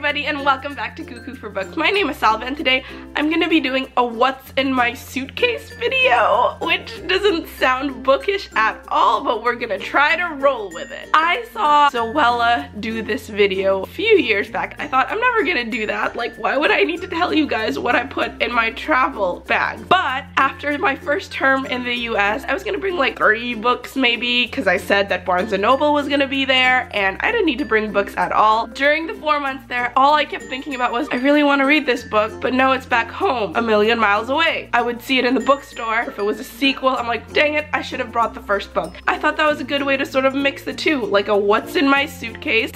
everybody, and welcome back to Cuckoo for Books. My name is Salva, and today I'm going to be doing a what's in my suitcase video, which doesn't sound bookish at all, but we're going to try to roll with it. I saw Zoella do this video a few years back. I thought, I'm never going to do that. Like, why would I need to tell you guys what I put in my travel bag? But after my first term in the US, I was going to bring like 3 books maybe, because I said that Barnes & Noble was going to be there, and I didn't need to bring books at all. During the 4 months there, all I kept thinking about was, I really want to read this book, but no, it's back home, a million miles away. I would see it in the bookstore. If it was a sequel, I'm like, dang it, I should have brought the first book. I thought that was a good way to sort of mix the two, like a what's in my suitcase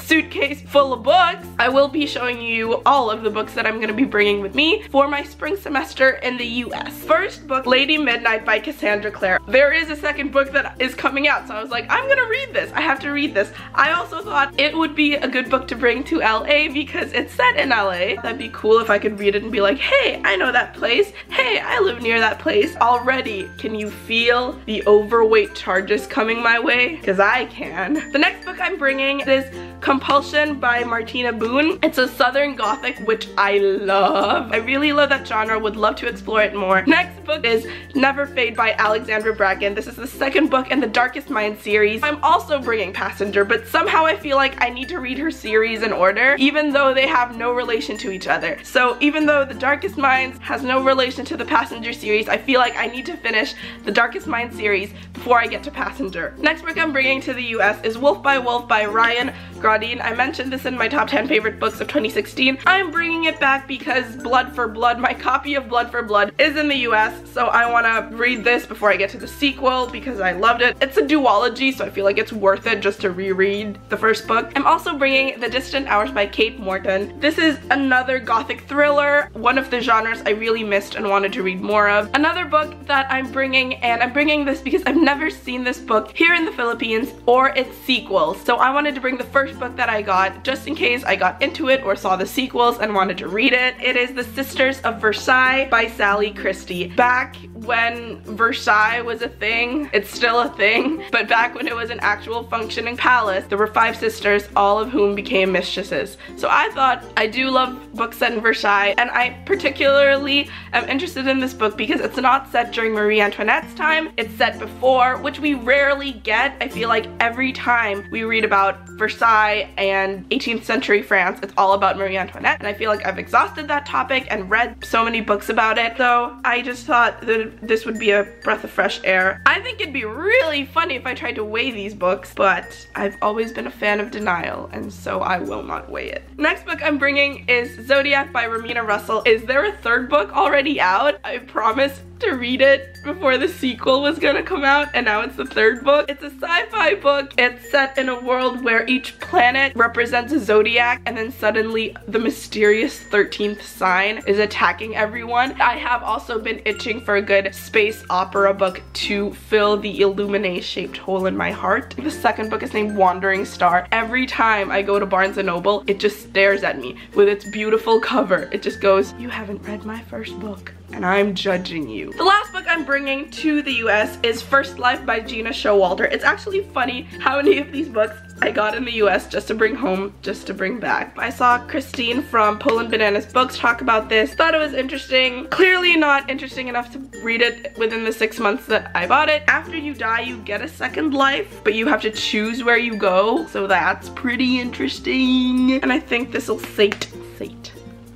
full of books. I will be showing you all of the books that I'm going to be bringing with me for my spring semester in the US. First book, Lady Midnight by Cassandra Clare. There is a second book that is coming out, so I was like, I'm gonna read this. I have to read this. I also thought it would be a good book to bring to LA because it's set in LA. That'd be cool if I could read it and be like, hey, I know that place. Hey, I live near that place. Already, can you feel the overweight charges coming my way? Because I can. The next book I'm bringing is Compulsion by Martina Boone. It's a Southern Gothic, which I love. I really love that genre, would love to explore it more. Next book is Never Fade by Alexandra Bracken. This is the second book in the Darkest Mind series. I'm also bringing Passenger, but somehow I feel like I need to read her series in order, even though they have no relation to each other. So even though the Darkest Minds has no relation to the Passenger series, I feel like I need to finish the Darkest Mind series before I get to Passenger. Next book I'm bringing to the US is Wolf by Ryan Grodin. I mentioned this in my top 10 favorite books of 2016. I'm bringing it back because Blood for Blood, my copy of Blood for Blood, is in the US, so I want to read this before I get to the sequel because I loved it. It's a duology, so I feel like it's worth it just to reread the first book. I'm also bringing The Distant Hours by Kate Morton. This is another gothic thriller, one of the genres I really missed and wanted to read more of. Another book that I'm bringing, and I'm bringing this because I've never seen this book here in the Philippines or its sequels, so I wanted to bring the first book that I got just in case I got into it or saw the sequels and wanted to read it. It is The Sisters of Versailles by Sally Christie. Back when Versailles was a thing, it's still a thing, but back when it was an actual functioning palace, there were 5 sisters, all of whom became mistresses. So I thought, I do love books set in Versailles, and I particularly am interested in this book because it's not set during Marie Antoinette's time, it's set before, which we rarely get. I feel like every time we read about Versailles and 18th century France, it's all about Marie Antoinette, and I feel like I've exhausted that topic and read so many books about it, so I just thought that this would be a breath of fresh air. I think it'd be really funny if I tried to weigh these books, but I've always been a fan of denial, and so I will not weigh it. Next book I'm bringing is Zodiac by Romina Russell. Is there a third book already out? I promised to read it before the sequel was gonna come out, and now it's the third book. It's a sci-fi book. It's set in a world where each planet represents a zodiac, and then suddenly the mysterious 13th sign is attacking everyone. I have also been itching for a good space opera book to fill the Illuminae-shaped hole in my heart. The second book is named Wandering Star. Every time I go to Barnes & Noble, it just stares at me with its beautiful cover. It just goes, you haven't read my first book, and I'm judging you. The last book I'm bringing to the US is First Life by Gina Showalter. It's actually funny how many of these books I got in the US just to bring home, just to bring back. I saw Christine from Poland Bananas Books talk about this, thought it was interesting. Clearly not interesting enough to read it within the 6 months that I bought it. After you die, you get a second life, but you have to choose where you go, so that's pretty interesting. And I think this'll sate.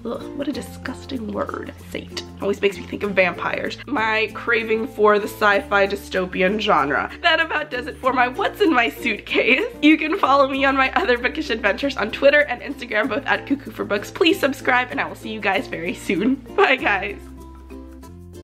Ugh, what a disgusting word, sate. Always makes me think of vampires. My craving for the sci-fi dystopian genre. That about does it for my what's in my suitcase. You can follow me on my other bookish adventures on Twitter and Instagram, both at Cuckoo for Books. Please subscribe, and I will see you guys very soon. Bye, guys.